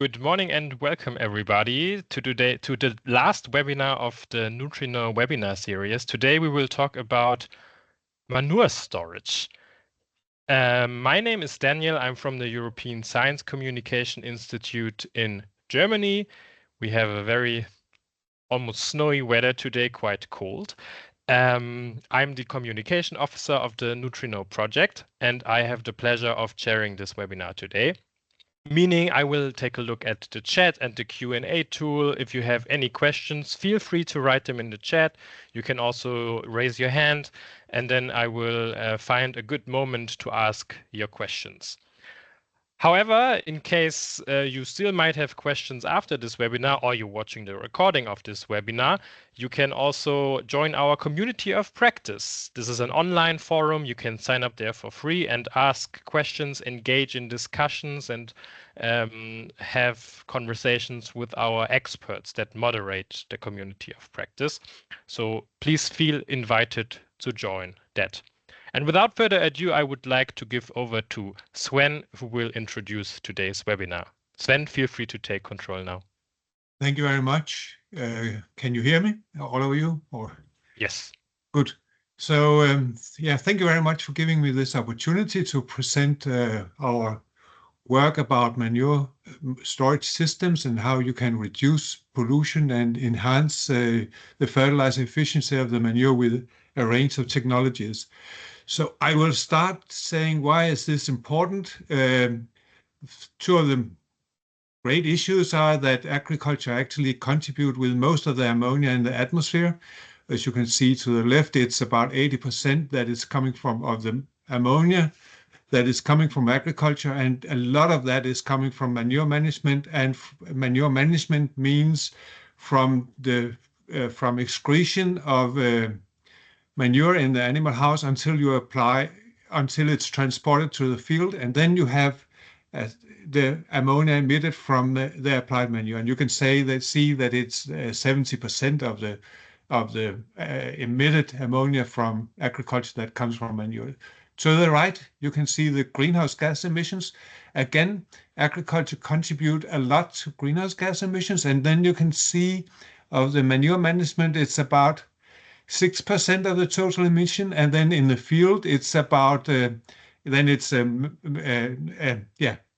Good morning and welcome everybody to the last webinar of the NUTRI-KNOW webinar series. Today we will talk about manure storage. My name is Daniel. I'm from the European Science Communication Institute in Germany. We have a very almost snowy weather today, quite cold. I'm the communication officer of the NUTRI-KNOW project, and I have the pleasure of chairing this webinar today. Meaning I will take a look at the chat and the Q&A tool. If you have any questions, feel free to write them in the chat. You can also raise your hand, and then I will find a good moment to ask your questions. However, in case you still might have questions after this webinar or you're watching the recording of this webinar, you can also join our community of practice. This is an online forum. You can sign up there for free and ask questions, engage in discussions, and have conversations with our experts that moderate the community of practice. So please feel invited to join that. And without further ado, I would like to give over to Sven, who will introduce today's webinar. Sven, feel free to take control now. Thank you very much. Can you hear me, all of you? Or yes. Good. So yeah, thank you very much for giving me this opportunity to present our work about manure storage systems and how you can reduce pollution and enhance the fertilizer efficiency of the manure with a range of technologies. So I will start saying, why is this important? Two of the great issues are that agriculture actually contribute with most of the ammonia in the atmosphere. As you can see to the left, it's about 80% that is coming from of the ammonia that is coming from agriculture, and a lot of that is coming from manure management. And manure management means from excretion of manure in the animal house until it's transported to the field, and then you have the ammonia emitted from the applied manure. And you can see that it's 70% of the emitted ammonia from agriculture that comes from manure. To the right, you can see the greenhouse gas emissions. Again, agriculture contribute a lot to greenhouse gas emissions, and then you can see of the manure management, it's about 6% of the total emission, and then in the field it's about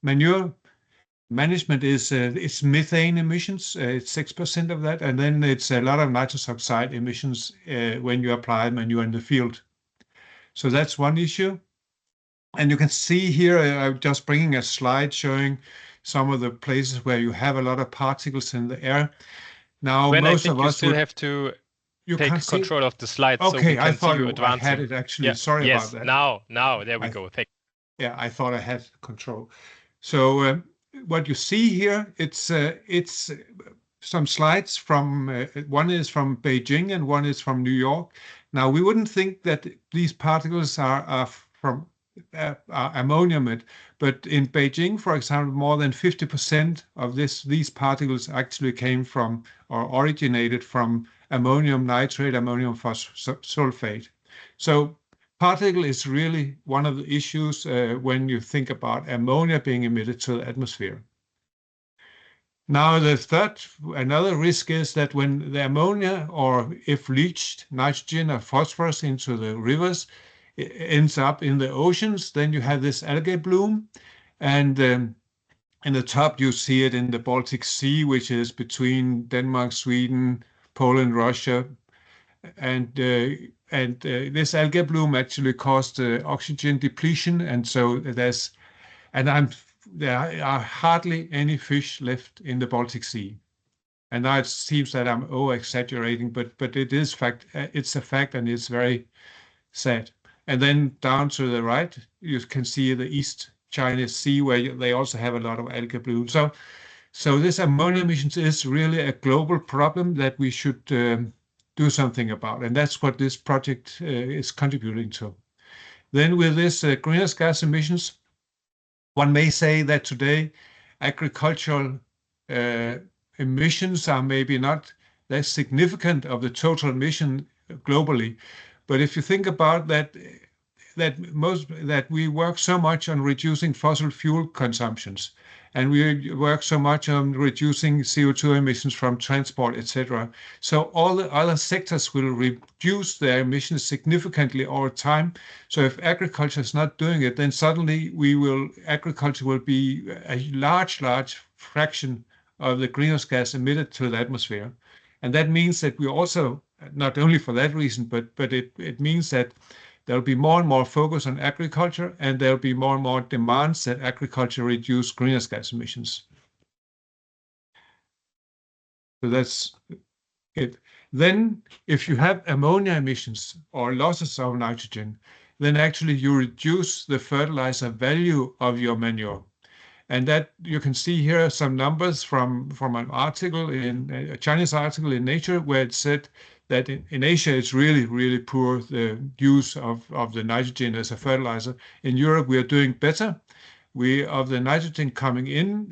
manure management is it's methane emissions, it's 6% of that, and then it's a lot of nitrous oxide emissions when you apply manure in the field. So that's one issue. And you can see here, I'm just bringing a slide showing some of the places where you have a lot of particles in the air. Now, When most I think of you us still have to take control of the slides, okay, so we can I thought see you advancing. I had it actually. Yeah. Sorry yes, about that. Now, there we go. Thank you. Yeah, I thought I had control. So what you see here, it's some slides from one is from Beijing and one is from New York. Now, we wouldn't think that these particles are from ammonium, but in Beijing, for example, more than 50% of these particles actually came from or originated from ammonium nitrate, ammonium sulfate. So particle is really one of the issues when you think about ammonia being emitted to the atmosphere. Now, another risk is that when the ammonia, or if leached nitrogen or phosphorus into the rivers, it ends up in the oceans, then you have this algae bloom. And in the top, you see it in the Baltic Sea, which is between Denmark, Sweden, Poland, Russia. And this algae bloom actually caused oxygen depletion. And so there are hardly any fish left in the Baltic Sea. And now it seems that I'm over-exaggerating, but it is fact. It's a fact, and it's very sad. And then down to the right, you can see the East China Sea, where they also have a lot of algae bloom. So this ammonia emissions is really a global problem that we should do something about, and that's what this project is contributing to. Then with this greenhouse gas emissions, one may say that today agricultural emissions are maybe not that significant of the total emission globally. But if you think about that, that we work so much on reducing fossil fuel consumptions, and we work so much on reducing CO2 emissions from transport, etc. So all the other sectors will reduce their emissions significantly over time. So if agriculture is not doing it, then suddenly agriculture will be a large fraction of the greenhouse gas emitted to the atmosphere. And that means that we also, not only for that reason, but it means that there'll be more and more focus on agriculture, and there'll be more and more demands that agriculture reduce greenhouse gas emissions. So that's it. Then if you have ammonia emissions or losses of nitrogen, then actually you reduce the fertilizer value of your manure. And that you can see here some numbers from an article in a Chinese article in Nature, where it said that in Asia it's really poor, the use of the nitrogen as a fertilizer. In Europe we are doing better. Of the nitrogen coming in,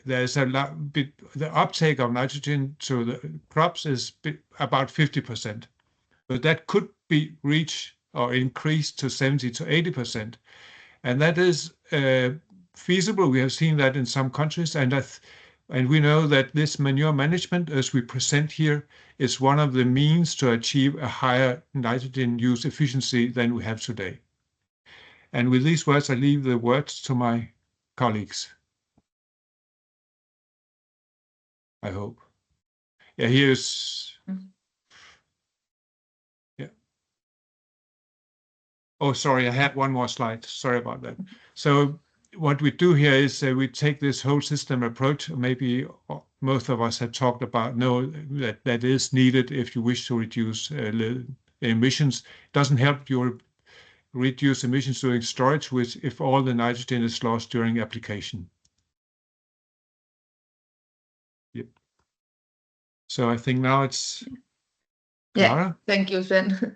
there's the uptake of nitrogen to the crops is about 50%, but that could be reached or increased to 70 to 80%, and that is feasible. We have seen that in some countries, and we know that this manure management, as we present here, is one of the means to achieve a higher nitrogen use efficiency than we have today. And with these words, I leave the words to my colleagues. I hope. Yeah, here's. Yeah. Oh, sorry, I had one more slide. Sorry about that. So what we do here is we take this whole system approach. Maybe most of us have talked about that is needed if you wish to reduce emissions. It doesn't help you reduce emissions during storage, which if all the nitrogen is lost during application. Yep. So I think now it's Clara. Yeah, thank you, Sven.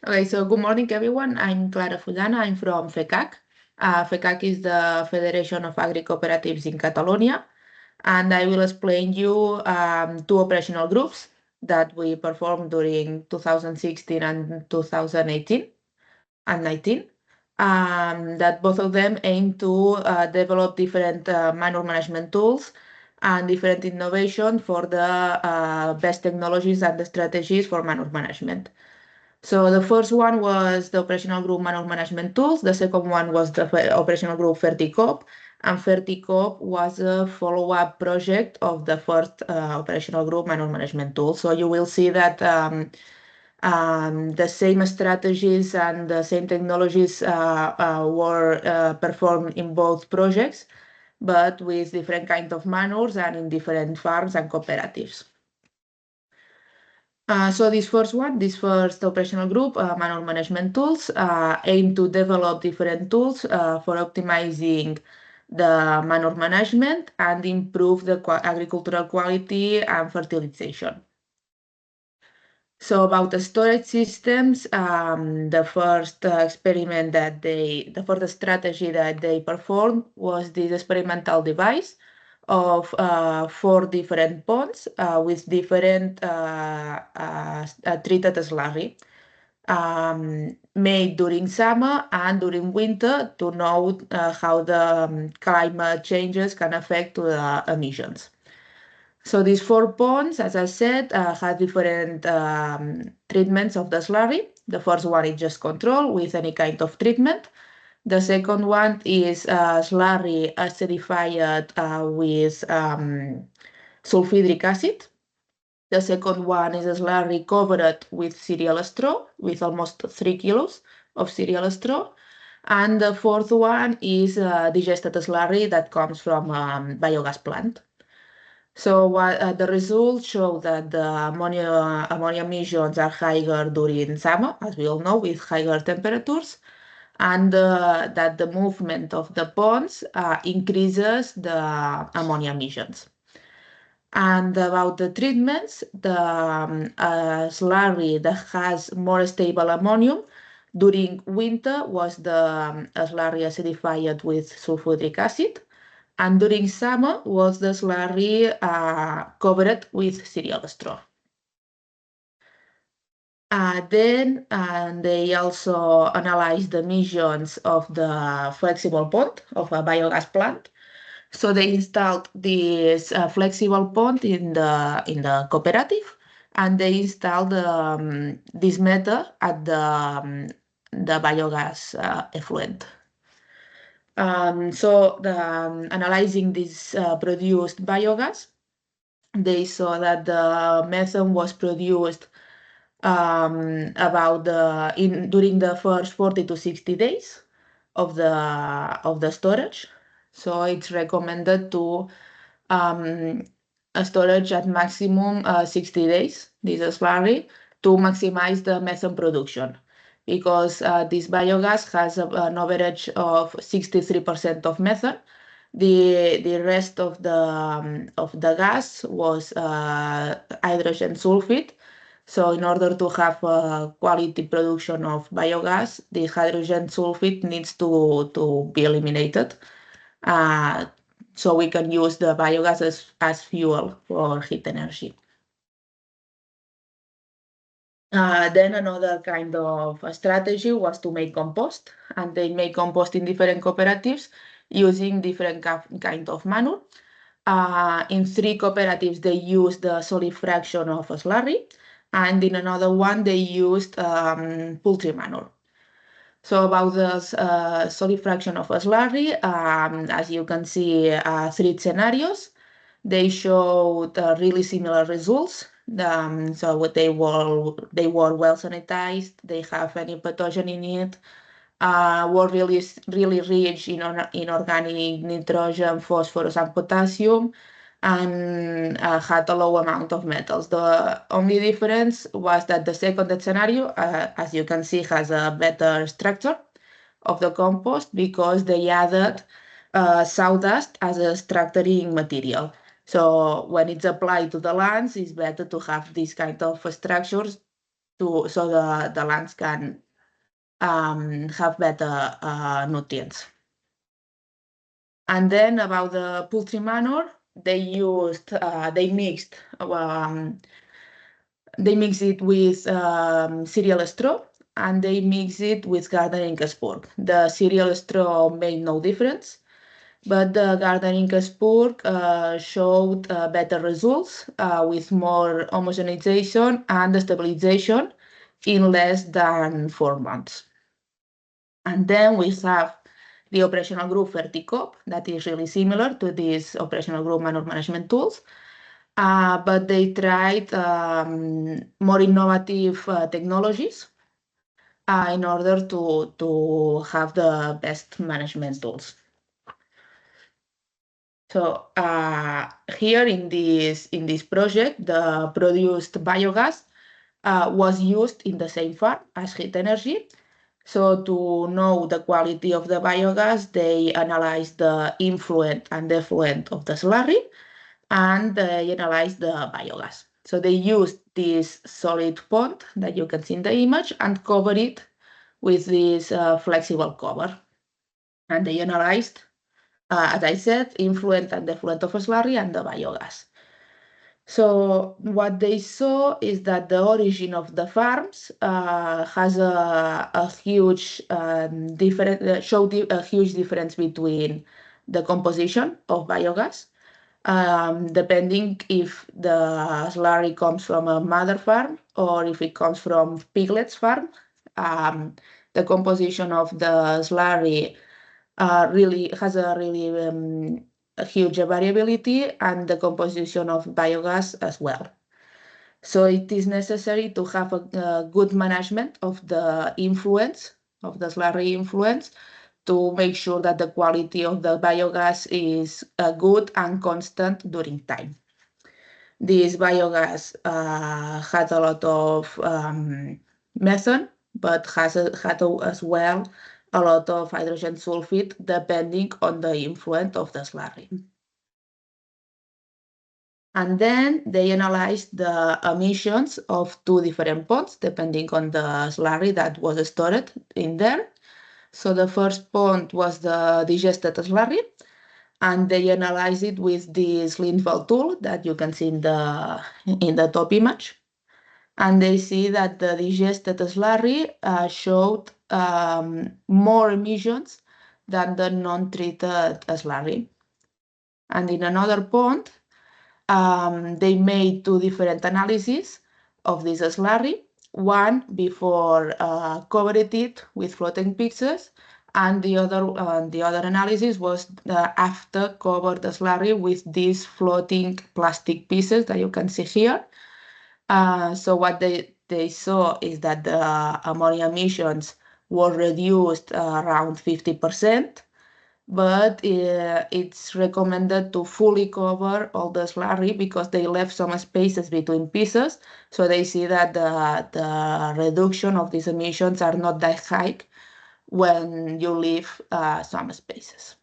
Okay, so good morning, everyone. I'm Clara Fullana. I'm from FECAC. FECAC is the Federation of Agri Cooperatives in Catalonia, and I will explain you two operational groups that we performed during 2016 and 2018 and 19. That both of them aim to develop different manure management tools and different innovation for the best technologies and the strategies for manure management. So the first one was the operational group manure management tools. The second one was the operational group FertiCoop. And FertiCoop was a follow-up project of the first operational group manure management tool. So you will see that the same strategies and the same technologies were performed in both projects, but with different kinds of manures and in different farms and cooperatives. So this first operational group, manure management tools, aim to develop different tools for optimizing the manure management and improve the agricultural quality and fertilization. So about the storage systems, the first strategy that they performed was this experimental device of 4 different ponds with different treated slurry made during summer and during winter to know how the climate changes can affect the emissions. So these 4 ponds, as I said, had different treatments of the slurry. The first one is just control with any kind of treatment. The second one is slurry acidified with sulfuric acid. The second one is a slurry covered with cereal straw, with almost 3 kilos of cereal straw. And the fourth one is digested slurry that comes from biogas plant. So the results show that the ammonia emissions are higher during summer, as we all know, with higher temperatures, and that the movement of the ponds increases the ammonia emissions. And about the treatments, the slurry that has more stable ammonium during winter was the slurry acidified with sulfuric acid, and during summer was the slurry covered with cereal straw. Then they also analyzed the emissions of the flexible pond of a biogas plant. So they installed this flexible pond in the cooperative, and they installed this method at the biogas effluent. So analyzing this produced biogas, they saw that the methane was produced during the first 40 to 60 days of the storage. So it's recommended to a storage at maximum 60 days, this slurry, to maximize the methane production, because this biogas has an average of 63% of methane. The rest of the gas was hydrogen sulfide. So in order to have a quality production of biogas, the hydrogen sulfide needs to be eliminated. So we can use the biogas as fuel for heat energy. Then another kind of strategy was to make compost, and they make compost in different cooperatives using different kind of manure. In 3 cooperatives, they used the solid fraction of a slurry, and in another one, they used poultry manure. So about the solid fraction of a slurry, as you can see, 3 scenarios. They showed really similar results. So they were well sanitized. They have any pathogen in it. Were really rich in organic nitrogen, phosphorus, and potassium, and had a low amount of metals. The only difference was that the second scenario, as you can see, has a better structure of the compost because they added sawdust as a structuring material. So when it's applied to the lands, it's better to have these kind of structures so the lands can have better nutrients. And then about the poultry manure, they mixed it with cereal straw, and they mixed it with gardening spurge. The cereal straw made no difference, but the gardening spurge showed better results with more homogenization and stabilization in less than 4 months. And then we have the operational group Verticop, that is really similar to these operational group manure management tools, but they tried more innovative technologies in order to have the best management tools. So here in this project, the produced biogas was used in the same farm as heat energy. So to know the quality of the biogas, they analyzed the influent and effluent of the slurry, and they analyzed the biogas. So they used this solid pond that you can see in the image and covered it with this flexible cover. And they analyzed, as I said, influent and effluent of a slurry and the biogas. So what they saw is that the origin of the farms has a huge showed a huge difference between the composition of biogas, depending if the slurry comes from a mother farm or if it comes from piglets farm. The composition of the slurry really has a huge variability, and the composition of biogas as well. So it is necessary to have a good management of the influence, of the slurry influence, to make sure that the quality of the biogas is good and constant during time. This biogas had a lot of methane, but had as well a lot of hydrogen sulfide depending on the influence of the slurry. And then they analyzed the emissions of 2 different ponds depending on the slurry that was stored in there. So the first pond was the digested slurry, and they analyzed it with this Linval tool that you can see in the top image. And they see that the digested slurry showed more emissions than the non-treated slurry. And in another pond, they made two different analyses of this slurry. One before covered it with floating pieces, and the other analysis was after covered the slurry with these floating plastic pieces that you can see here. So what they saw is that the ammonia emissions were reduced around 50%, but it's recommended to fully cover all the slurry because they left some spaces between pieces. So they see that the reduction of these emissions are not that high when you leave some spaces.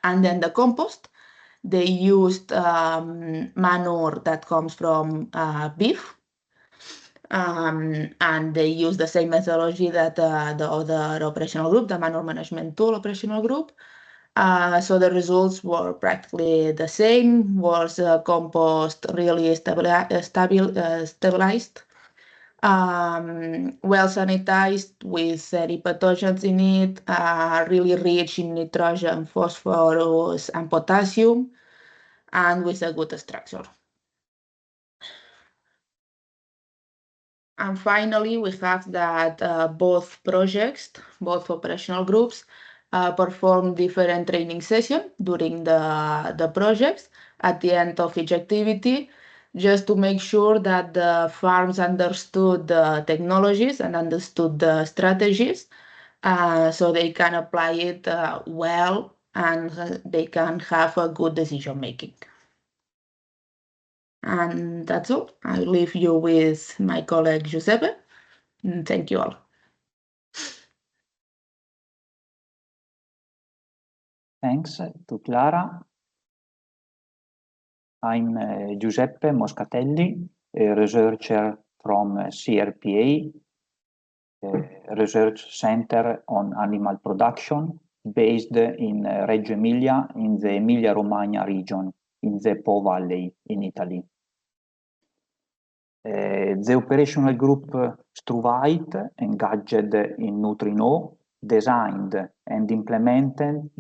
And then the compost, they used manure that comes from beef. And they use the same methodology that the other operational group, the manure management tool operational group. So the results were practically the same. Was compost really stabilized, well sanitized with any pathogens in it, really rich in nitrogen, phosphorus, and potassium, and with a good structure. And finally, we have that both projects, both operational groups, perform different training sessions during the projects at the end of each activity, just to make sure that the farms understood the technologies and understood the strategies, so they can apply it well and they can have a good decision making. And that's all. I'll leave you with my colleague Giuseppe. Thank you all. Thanks to Clara. I'm Giuseppe Moscatelli, a researcher from CRPA, Research Center on Animal Production, based in Reggio Emilia in the Emilia-Romagna region, in the Po Valley in Italy. The operational group Struvite, engaged in NUTRI-KNOW, designed and implemented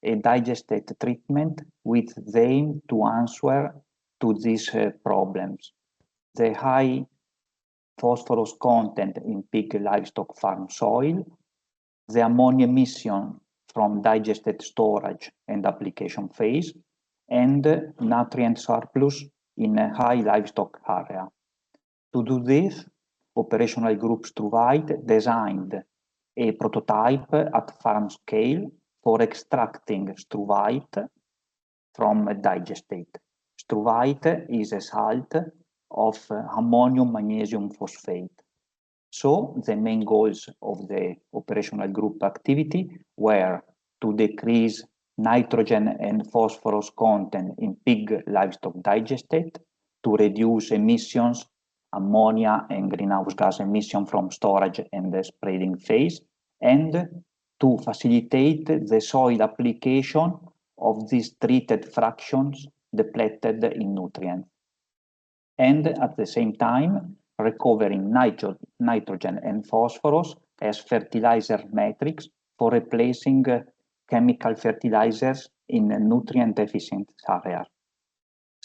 a digestate treatment with the aim to answer to these problems. The high phosphorus content in pig livestock farm soil, the ammonia emission from digestate storage and application phase, and nutrient surplus in a high livestock area. To do this, operational group Struvite designed a prototype at farm scale for extracting struvite from digestate. Struvite is a salt of ammonium magnesium phosphate. So the main goals of the operational group activity were to decrease nitrogen and phosphorus content in pig livestock digestate, to reduce emissions, ammonia and greenhouse gas emission from storage and the spreading phase, and to facilitate the soil application of these treated fractions depleted in nutrients. And at the same time, recovering nitrogen and phosphorus as fertilizer matrix for replacing chemical fertilizers in nutrient deficient areas.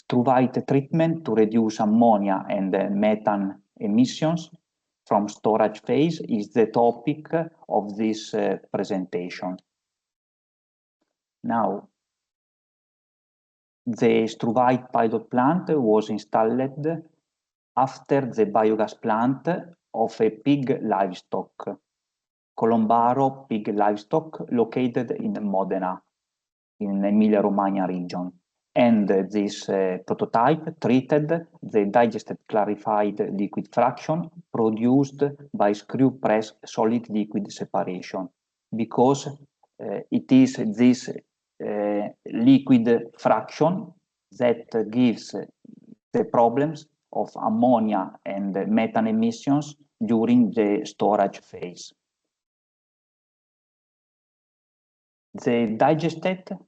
Struvite treatment to reduce ammonia and methane emissions from storage phase is the topic of this presentation. Now, the Struvite pilot plant was installed after the biogas plant of a pig livestock, Colombaro pig livestock, located in Modena, in Emilia-Romagna region. And this prototype treated the digested clarified liquid fraction produced by screw press solid liquid separation, because it is this liquid fraction that gives the problems of ammonia and methane emissions during the storage phase. The digestate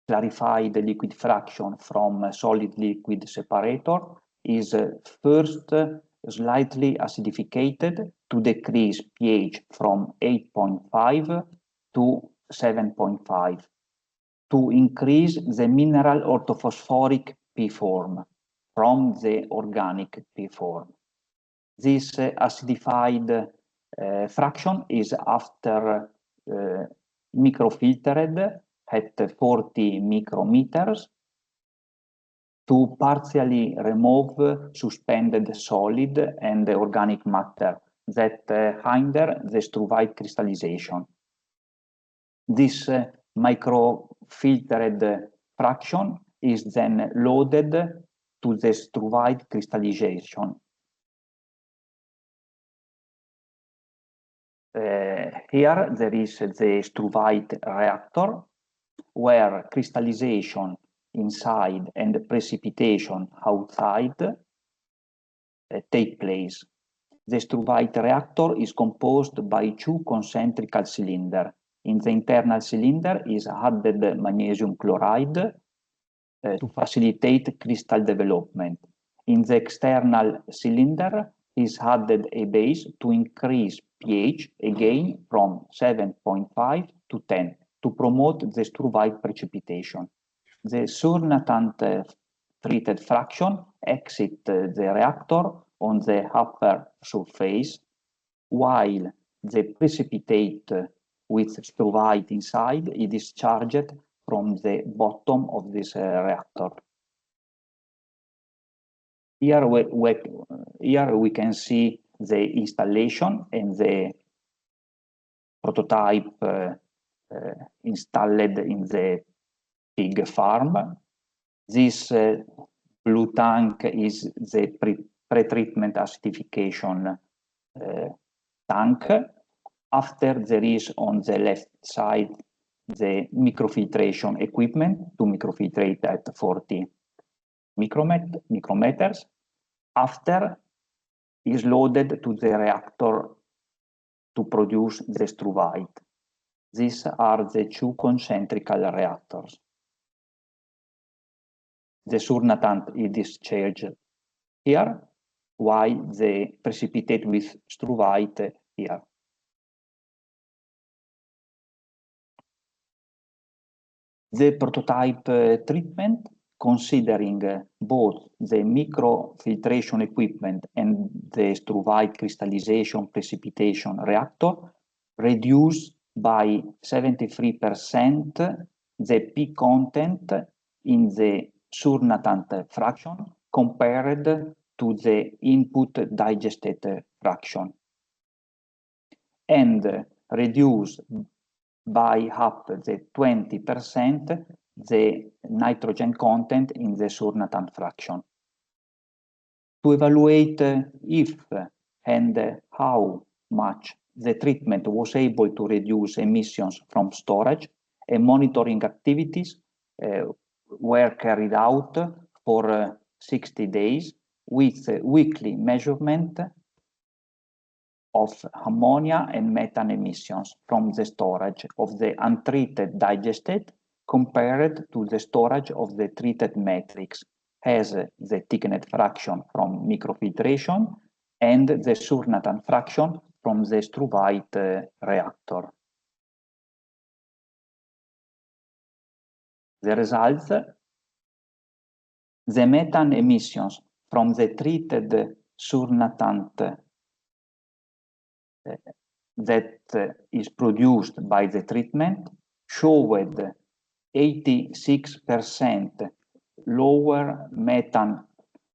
clarified liquid fraction from solid liquid separator is first slightly acidified to decrease pH from 8.5 to 7.5 to increase the mineral orthophosphoric P form from the organic P form. This acidified fraction is after microfiltered at 40 micrometers to partially remove suspended solid and organic matter that hinder the struvite crystallization. This microfiltered fraction is then loaded to the struvite crystallization. Here there is the struvite reactor where crystallization inside and precipitation outside take place. The struvite reactor is composed by two concentrical cylinders. In the internal cylinder is added magnesium chloride to facilitate crystal development. In the external cylinder is added a base to increase pH again from 7.5 to 10 to promote the struvite precipitation. The surnatant treated fraction exits the reactor on the upper surface, while the precipitate with struvite inside is discharged from the bottom of this reactor. Here we can see the installation and the prototype installed in the pig farm. This blue tank is the pre-treatment acidification tank. After there is on the left side the microfiltration equipment to microfiltrate at 40 micrometers. After is loaded to the reactor to produce the struvite. These are the two concentrical reactors. The surnatant is discharged here, while the precipitate with struvite here. The prototype treatment, considering both the microfiltration equipment and the struvite crystallization precipitation reactor, reduced by 73% the P content in the surnatant fraction compared to the input digestate fraction, and reduced by up the 20% the nitrogen content in the surnatant fraction. To evaluate if and how much the treatment was able to reduce emissions from storage, and monitoring activities were carried out for 60 days with weekly measurement of ammonia and methane emissions from the storage of the untreated digestate compared to the storage of the treated matrix as the thickened fraction from microfiltration and the surnatant fraction from the struvite reactor. The results: the methane emissions from the treated surnatant that is produced by the treatment showed 86% lower methane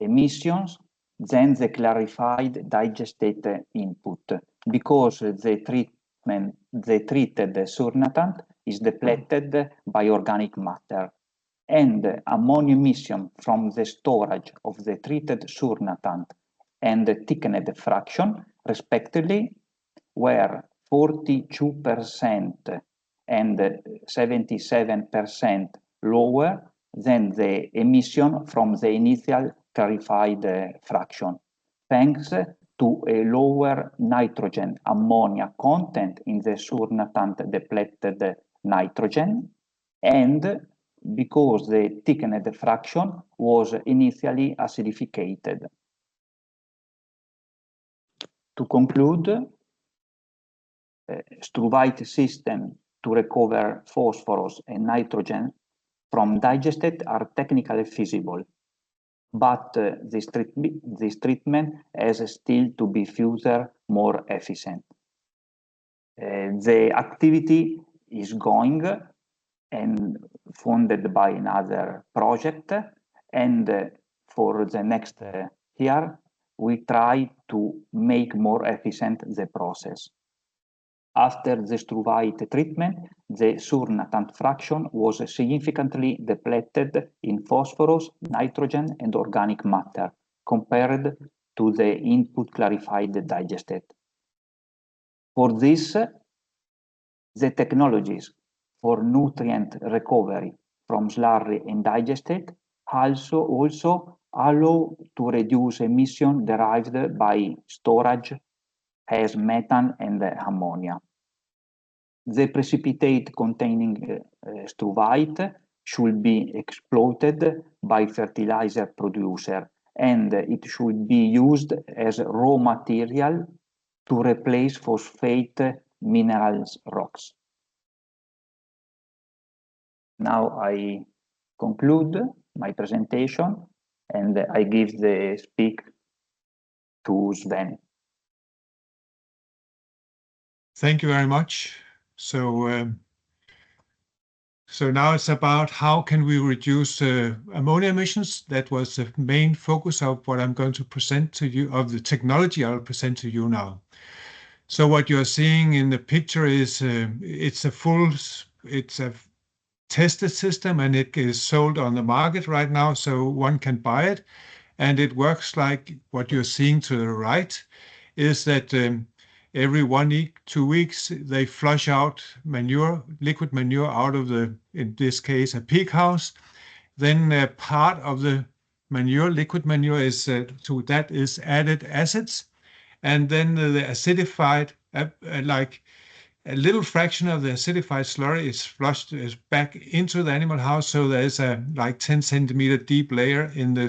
emissions than the clarified digestate input, because the treated surnatant is depleted by organic matter, and ammonia emission from the storage of the treated surnatant and the thickened fraction, respectively, were 42% and 77% lower than the emission from the initial clarified fraction, thanks to a lower nitrogen ammonia content in the surnatant depleted nitrogen and because the thickened fraction was initially acidified. To conclude, struvite system to recover phosphorus and nitrogen from digestate are technically feasible, but this treatment has still to be further more efficient. The activity is going and funded by another project, and for the next year, we try to make more efficient the process. After the struvite treatment, the surnatant fraction was significantly depleted in phosphorus, nitrogen, and organic matter compared to the input clarified digestate. For this, the technologies for nutrient recovery from slurry and digestate also allow to reduce emission derived by storage as methane and ammonia. The precipitate containing struvite should be exploited by fertilizer producer, and it should be used as raw material to replace phosphate minerals rocks. Now I conclude my presentation and I give the speak to Sven. Thank you very much. So now it's about how can we reduce ammonia emissions. That was the main focus of what I'm going to present to you, of the technology I'll present to you now. So what you're seeing in the picture is it's a tested system, and it is sold on the market right now, so one can buy it. And it works like what you're seeing to the right is that every 1 week, 2 weeks, they flush out manure, liquid manure out of in this case, a pig house. Then part of the manure, liquid manure, to that is added acids. And then the acidified, like a little fraction of the acidified slurry is flushed back into the animal house. So there's a like 10 centimeter deep layer in the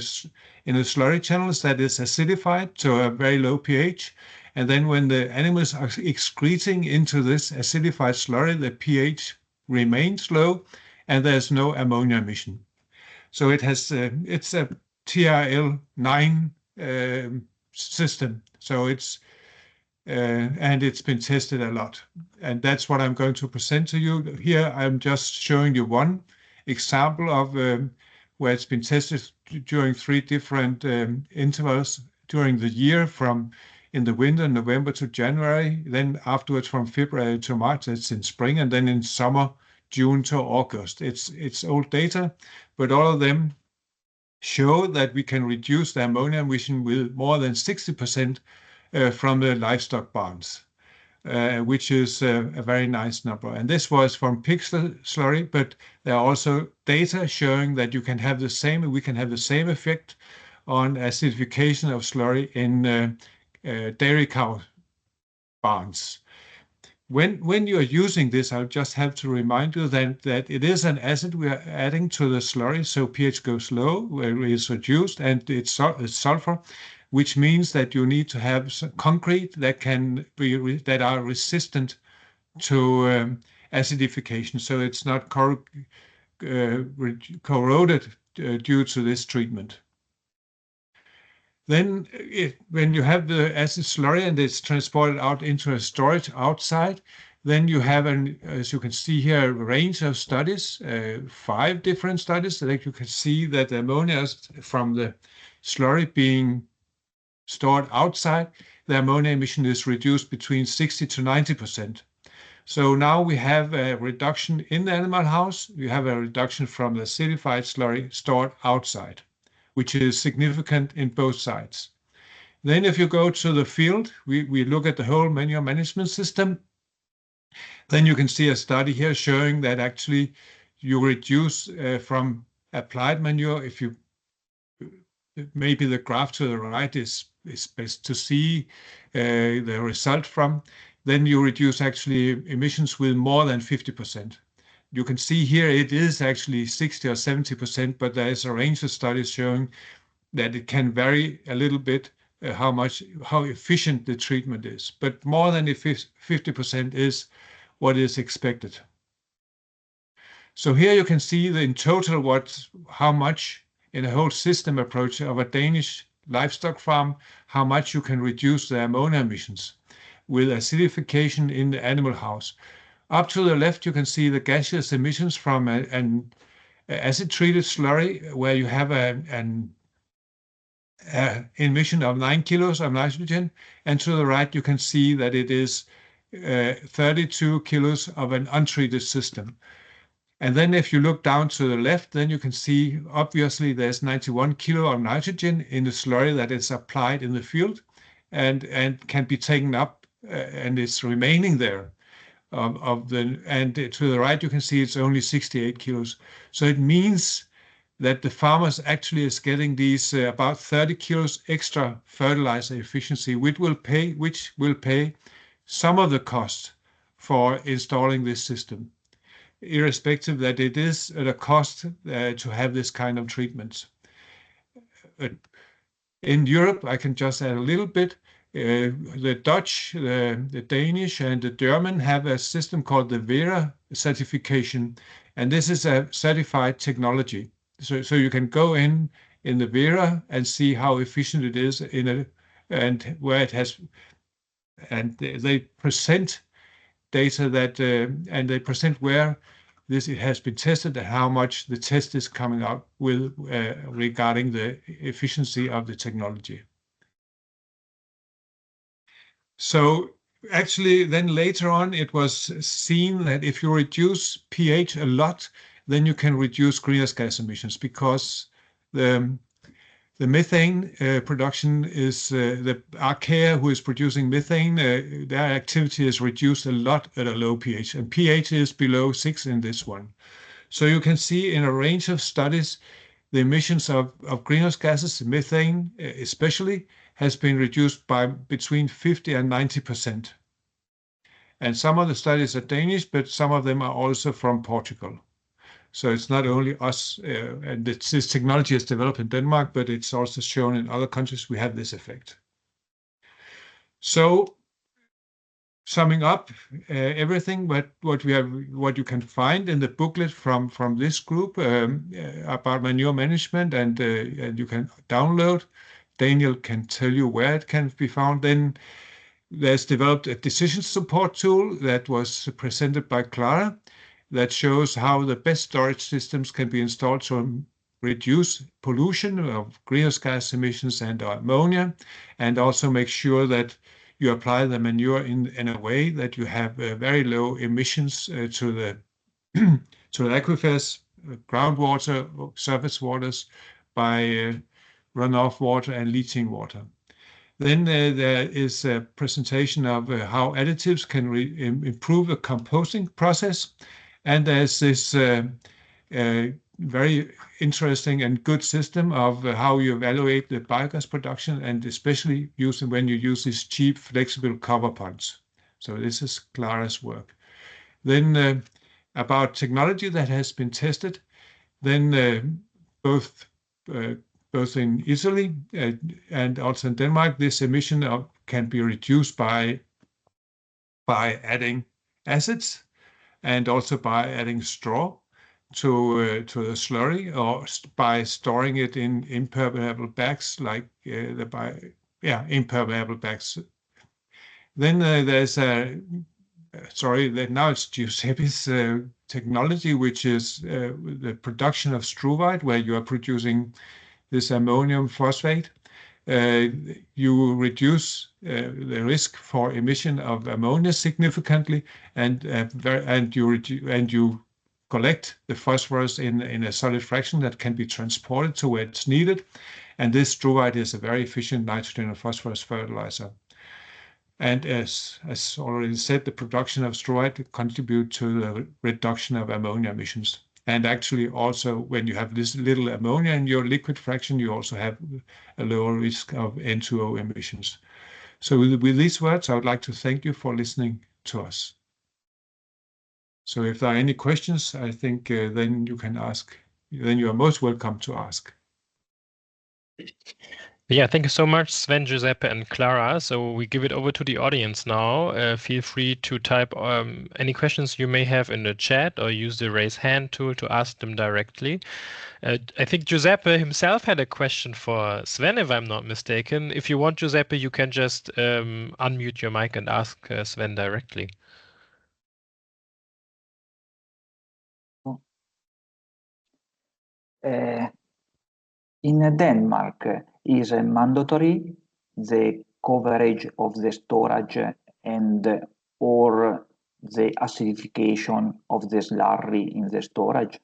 slurry channels that is acidified to a very low pH. And then when the animals are excreting into this acidified slurry, the pH remains low and there's no ammonia emission. So it's a TRL9 system. So and it's been tested a lot. And that's what I'm going to present to you. Here I'm just showing you one example of where it's been tested during 3 different intervals during the year, from in the winter, November to January, then afterwards from February to March, it's in spring, and then in summer, June to August. It's old data, but all of them show that we can reduce the ammonia emission with more than 60% from the livestock barns, which is a very nice number. And this was from pig slurry, but there are also data showing that we can have the same effect on acidification of slurry in dairy cow barns. When you are using this, I'll just have to remind you that it is an acid we are adding to the slurry, so pH goes low where it is reduced, and it's sulfur, which means that you need to have some concrete that are resistant to acidification, so it's not corroded due to this treatment. Then when you have the acid slurry and it's transported out into a storage outside, then you have, as you can see here, a range of studies, 5 different studies that you can see that the ammonia from the slurry being stored outside, the ammonia emission is reduced between 60 to 90%. So now we have a reduction in the animal house, we have a reduction from the acidified slurry stored outside, which is significant in both sides. Then if you go to the field, we look at the whole manure management system, then you can see a study here showing that actually you reduce from applied manure, if you, maybe the graph to the right is best to see the result from, then you reduce actually emissions with more than 50%. you can see here it is actually 60 or 70%, but there is a range of studies showing that it can vary a little bit how efficient the treatment is. But more than 50% is what is expected. So here you can see in total how much in a whole system approach of a Danish livestock farm, how much you can reduce the ammonia emissions with acidification in the animal house. Up to the left, you can see the gaseous emissions from an acid-treated slurry where you have an emission of 9 kilos of nitrogen, and to the right you can see that it is 32 kilos of an untreated system. And then if you look down to the left, then you can see obviously there's 91 kilo of nitrogen in the slurry that is applied in the field and can be taken up and it's remaining there. And to the right you can see it's only 68 kilos. So it means that the farmers actually is getting these about 30 kilos extra fertilizer efficiency, which will pay some of the cost for installing this system, irrespective that it is at a cost to have this kind of treatments. In Europe, I can just add a little bit. The Dutch, the Danish, and the German have a system called the Vera certification, and this is a certified technology. So you can go in the Vera and see how efficient it is and where it has, and they present data that and they present where it has been tested and how much the test is coming out with regarding the efficiency of the technology. So actually then later on it was seen that if you reduce pH a lot, then you can reduce greenhouse gas emissions because the methane production is the archaea who is producing methane, their activity is reduced a lot at a low pH, and pH is below 6 in this one. So you can see in a range of studies, the emissions of greenhouse gases, methane especially, has been reduced by between 50 and 90%. And some of the studies are Danish, but some of them are also from Portugal. So it's not only us, and this technology is developed in Denmark, but it's also shown in other countries we have this effect. So summing up everything, what you can find in the booklet from this group about manure management, and you can download. Daniel can tell you where it can be found. Then there's developed a decision support tool that was presented by Clara that shows how the best storage systems can be installed to reduce pollution of greenhouse gas emissions and ammonia, and also make sure that you apply the manure in a way that you have very low emissions to the aquifers, groundwater, surface waters by runoff water and leaching water. Then there is a presentation of how additives can improve the composting process. And there's this very interesting and good system of how you evaluate the biogas production, and especially when you use these cheap, flexible cover ponds. So this is Clara's work. Then about technology that has been tested, then both in Italy and also in Denmark, this emission can be reduced by adding acids and also by adding straw to the slurry, or by storing it in impermeable bags like impermeable bags. Then there's now it's Giuseppe's technology, which is the production of struvite, where you are producing this ammonium phosphate. You reduce the risk for emission of ammonia significantly, and you collect the phosphorus in a solid fraction that can be transported to where it's needed. And this struvite is a very efficient nitrogen and phosphorus fertilizer. And as already said, the production of struvite contributes to the reduction of ammonia emissions. And actually also when you have this little ammonia in your liquid fraction, you also have a lower risk of N2O emissions. So with these words, I would like to thank you for listening to us. So if there are any questions, I think then you can ask. Then you are most welcome to ask. Yeah, thank you so much, Sven, Giuseppe, and Clara. So we give it over to the audience now. Feel free to type any questions you may have in the chat or use the raise hand tool to ask them directly. I think Giuseppe himself had a question for Sven, if I'm not mistaken. If you want, Giuseppe, you can just unmute your mic and ask Sven directly. In Denmark, is mandatory the coverage of the storage and or the acidification of the slurry in the storage?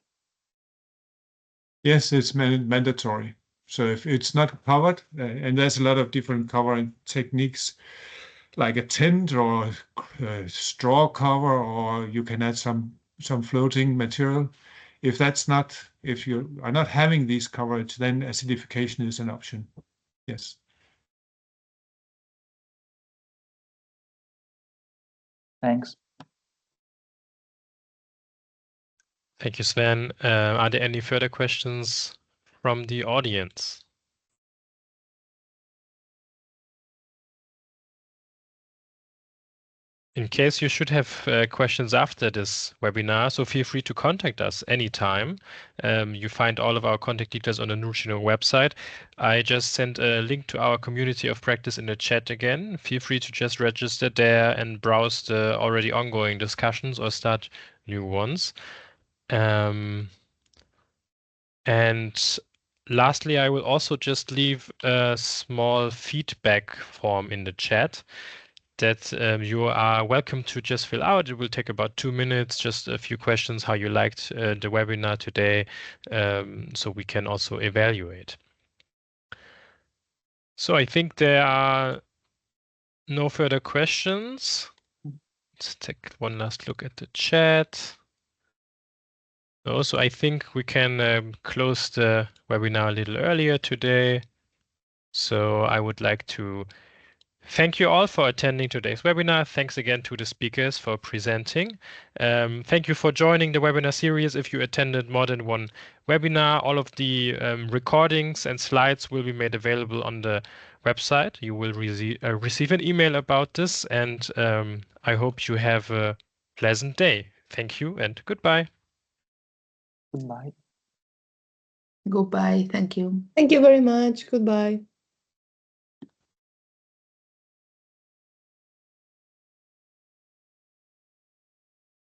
Yes, it's mandatory. So if it's not covered, and there's a lot of different covering techniques, like a tent or a straw cover, or you can add some floating material. If you are not having these coverage, then acidification is an option. Yes. Thanks. Thank you, Sven. Are there any further questions from the audience? In case you should have questions after this webinar, so feel free to contact us anytime. You find all of our contact details on the NUTRI-KNOW website. I just sent a link to our community of practice in the chat again. Feel free to just register there and browse the already ongoing discussions or start new ones. And lastly, I will also just leave a small feedback form in the chat that you are welcome to just fill out. It will take about 2 minutes, just a few questions, how you liked the webinar today, so we can also evaluate. So I think there are no further questions. Let's take one last look at the chat. No, so I think we can close the webinar a little earlier today. So I would like to thank you all for attending today's webinar. Thanks again to the speakers for presenting. Thank you for joining the webinar series. If you attended more than one webinar, all of the recordings and slides will be made available on the website. You will receive an email about this, and I hope you have a pleasant day. Thank you and goodbye. Goodbye. Goodbye. Thank you. Thank you very much. Goodbye.